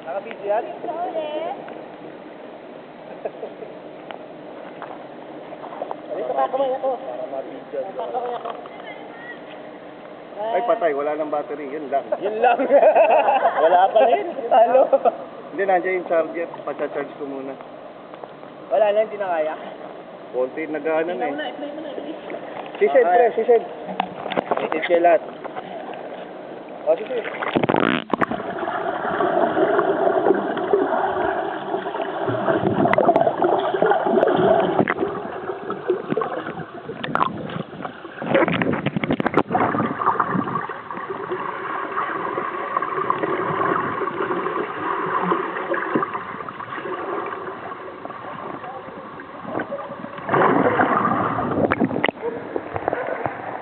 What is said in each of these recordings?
Naka-video yan? Dito ka, kamay ako. Para ma-video. Kamay ako. Ay, patay. Wala nang battery. Yun lang. Yun lang. Wala pa rin. Talo. Hindi, nandiyan yung charger. Pacha-charge ko muna. Wala na, hindi na kaya. Konti nag-ano na eh. I-play mo na. Sised, pre. Sised. Itis kayo lahat. O, sised.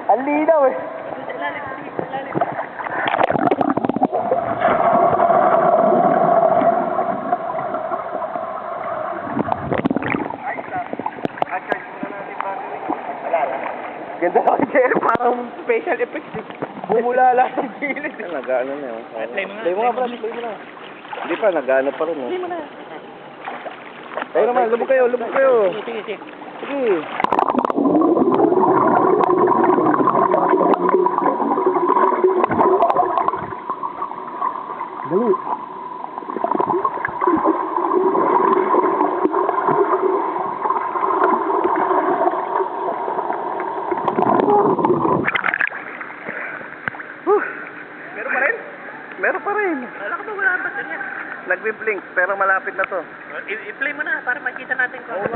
Ang linaw eh. Ganda ng chair, parang special effects eh. Bumulala sa gilid. Nag-ano na yun. Play mo nga, play mo na. Hindi pa, nag-ano pa rin eh. Play mo na. Tayo naman, lubog kayo, lubog kayo. Sige. Sige. Dali. Meron pa rin? Meron pa rin. Wala ka ba wala ang baterya? Nagbi-blink, pero malapit na to. I-play mo na para makita natin kung